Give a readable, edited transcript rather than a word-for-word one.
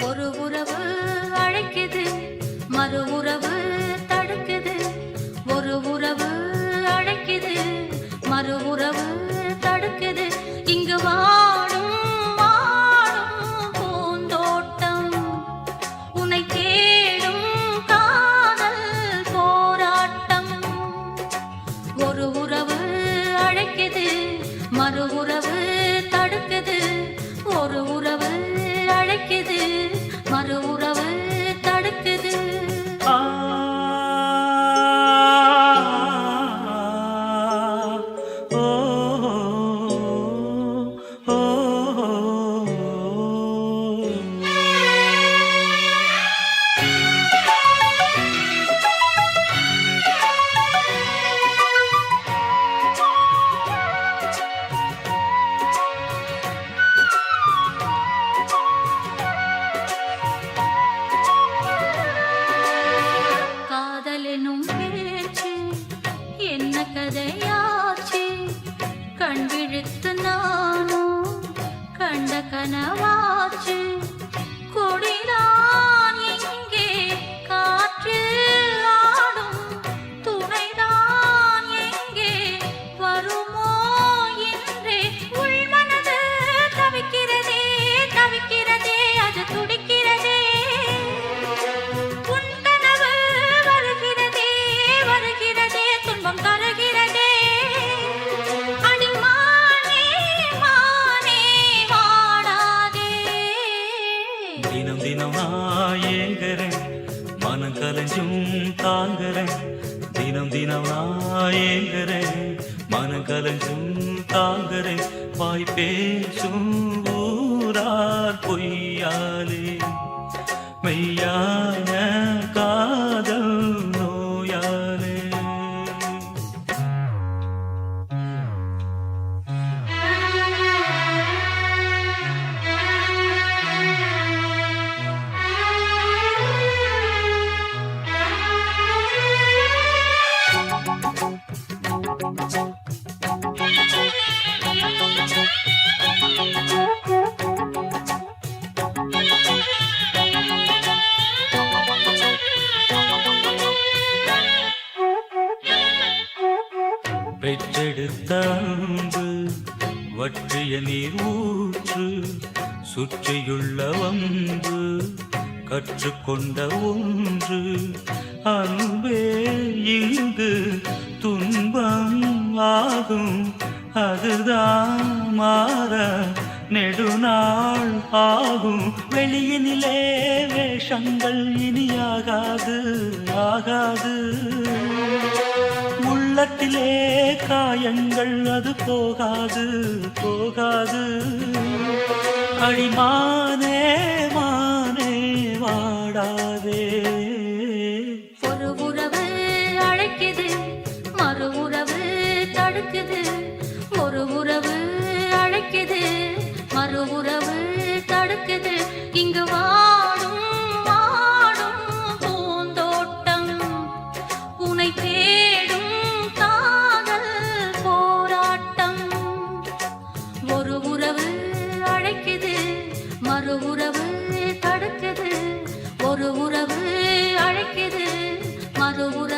ஒரு உறவு அழைக்குது, மறு உறவு தடுக்குது. ஒரு உறவு அழைக்குது, மறு உறவு தடுக்குது. இங்கு வாடும் வாடும் பூந்தோட்டம், உன்னை தேடும் காதல் போராட்டம். ஒரு உறவு அழைக்குது, மறு உறவு தடுக்குது. ஒரு உறவு அழைக்குது, மறு உறவு தடுக்குது. என்ன கதையாச்சு, கண் விழித்து நானும் கண்ட கனவாச்சு. கொடிதான் எங்கே காற்று ஆடும், துணைதான் எங்கே வருமோ என்றே உள்மனது தவிக்கிறதே தவிக்கிறதே, அது துடிக்கிறதே. தினம் தினம் நான் ஏங்குறேன், மனம் கலைஞ்சும் தாங்குறேன். தினம் தினம் நான் ஏங்குறேன், மனம் கலைஞ்சும் தாங்குறேன். வாய் பேசும் ஊரார் பொய்யாலே மெய்யான காதல் நோயாலே. பெற்றெடுத்த அன்பு வற்றிய நீர் ஊற்று, சுற்றியுள்ள வம்பு கற்றுக்கொண்ட ஒன்று. அன்பே இங்கு துன்பம் ஆகும், அதுதான் மாற நெடுநாள் ஆகும். வெளியினிலே வேஷங்கள் இனியாகாது ஆகாது, உள்ளத்திலே காயங்கள் அது போகாது போகாது. அடிமானே மானே வாடாதே. ஒரு உறவு அழைக்குது, மறு உறவு தடுக்குது. ஒரு உறவு அழைக்குது, மறு உறவு தடுக்குது. இங்கு வாடும் வாடும் பூந்தோட்டம், உன்னை தேடும் காதல் போராட்டம். ஒரு உறவு அழைக்குது, மறு உறவு தடுக்குது. ஒரு உறவு அழைக்குது, மறு உறவு